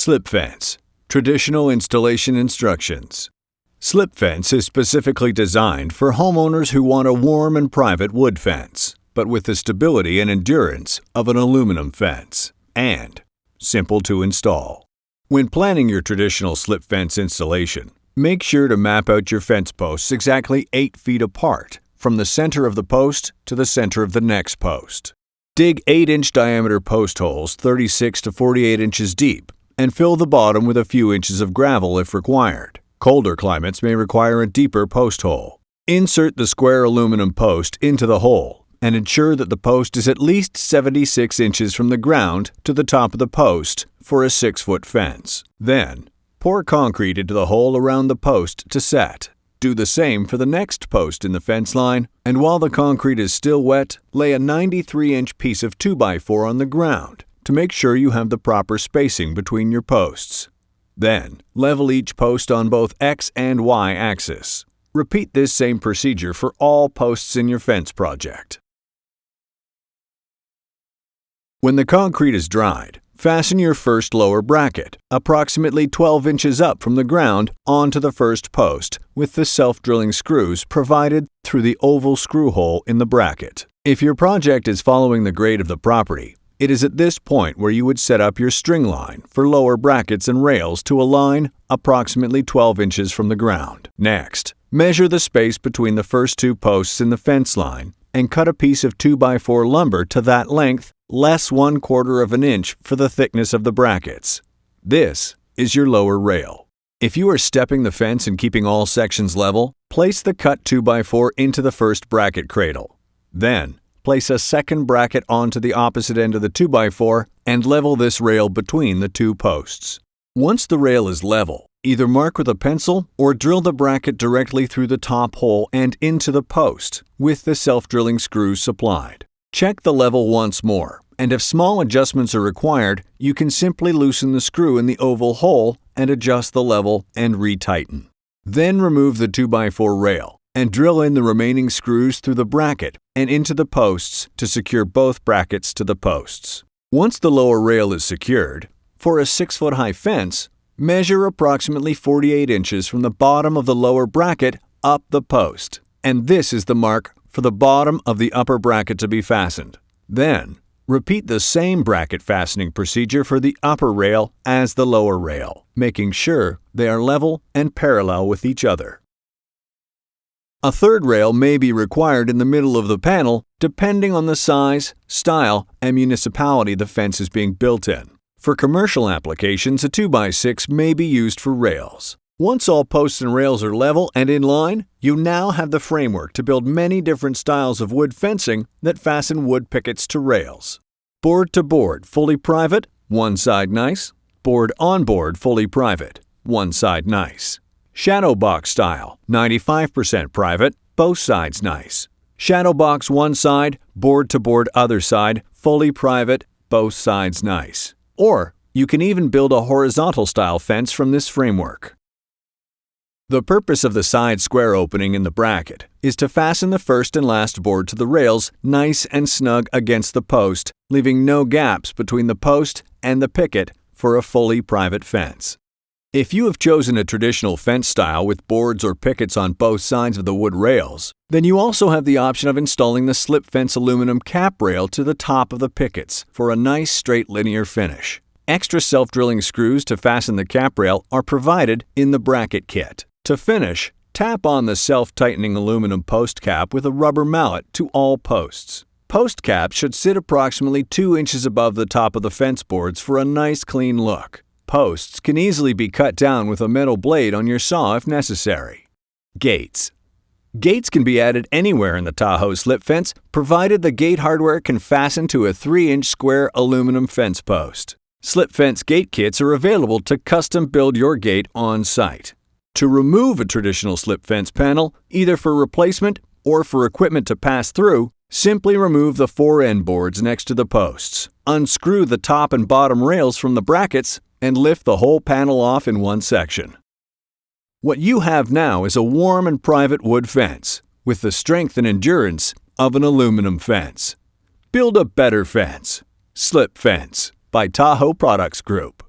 Slipfence Traditional Installation Instructions. Slipfence is specifically designed for homeowners who want a warm and private wood fence, but with the stability and endurance of an aluminum fence, and simple to install. When planning your traditional slip fence installation, make sure to map out your fence posts exactly 8 feet apart from the center of the post to the center of the next post. Dig 8-inch diameter post holes 36 to 48 inches deep and fill the bottom with a few inches of gravel if required. Colder climates may require a deeper post hole. Insert the square aluminum post into the hole and ensure that the post is at least 76 inches from the ground to the top of the post for a 6-foot fence. Then, pour concrete into the hole around the post to set. Do the same for the next post in the fence line, and while the concrete is still wet, lay a 93-inch piece of 2x4 on the ground to make sure you have the proper spacing between your posts. Then, level each post on both X and Y axis. Repeat this same procedure for all posts in your fence project. When the concrete is dried, fasten your first lower bracket, approximately 12 inches up from the ground, onto the first post with the self-drilling screws provided through the oval screw hole in the bracket. If your project is following the grade of the property, it is at this point where you would set up your string line for lower brackets and rails to a line approximately 12 inches from the ground. Next, measure the space between the first 2 posts in the fence line and cut a piece of 2x4 lumber to that length, less 1/4 of an inch for the thickness of the brackets. This is your lower rail. If you are stepping the fence and keeping all sections level, place the cut 2x4 into the first bracket cradle. Then, place a second bracket onto the opposite end of the 2x4 and level this rail between the 2 posts. Once the rail is level, either mark with a pencil or drill the bracket directly through the top hole and into the post with the self-drilling screws supplied. Check the level once more, and if small adjustments are required, you can simply loosen the screw in the oval hole and adjust the level and retighten. Then remove the 2x4 rail and drill in the remaining screws through the bracket and into the posts to secure both brackets to the posts. Once the lower rail is secured, for a 6-foot-high fence, measure approximately 48 inches from the bottom of the lower bracket up the post, and this is the mark for the bottom of the upper bracket to be fastened. Then, repeat the same bracket fastening procedure for the upper rail as the lower rail, making sure they are level and parallel with each other. A third rail may be required in the middle of the panel depending on the size, style, and municipality the fence is being built in. For commercial applications, a 2x6 may be used for rails. Once all posts and rails are level and in line, you now have the framework to build many different styles of wood fencing that fasten wood pickets to rails. Board to board, fully private, one side nice. Board on board, fully private, one side nice. Shadow box style, 95% private, both sides nice. Shadow box one side, board to board other side, fully private, both sides nice. Or you can even build a horizontal style fence from this framework. The purpose of the side square opening in the bracket is to fasten the first and last board to the rails nice and snug against the post, leaving no gaps between the post and the picket for a fully private fence. If you have chosen a traditional fence style with boards or pickets on both sides of the wood rails, then you also have the option of installing the Slipfence aluminum cap rail to the top of the pickets for a nice straight linear finish. Extra self-drilling screws to fasten the cap rail are provided in the bracket kit. To finish, tap on the self-tightening aluminum post cap with a rubber mallet to all posts. Post caps should sit approximately 2 inches above the top of the fence boards for a nice clean look. Posts can easily be cut down with a metal blade on your saw if necessary. Gates. Gates can be added anywhere in the Tahoe slip fence, provided the gate hardware can fasten to a 3-inch square aluminum fence post. Slip fence gate kits are available to custom build your gate on site. To remove a traditional slip fence panel, either for replacement or for equipment to pass through, simply remove the 4 end boards next to the posts. Unscrew the top and bottom rails from the brackets and lift the whole panel off in one section. What you have now is a warm and private wood fence with the strength and endurance of an aluminum fence. Build a better fence. Slipfence by Tahoe Products Group.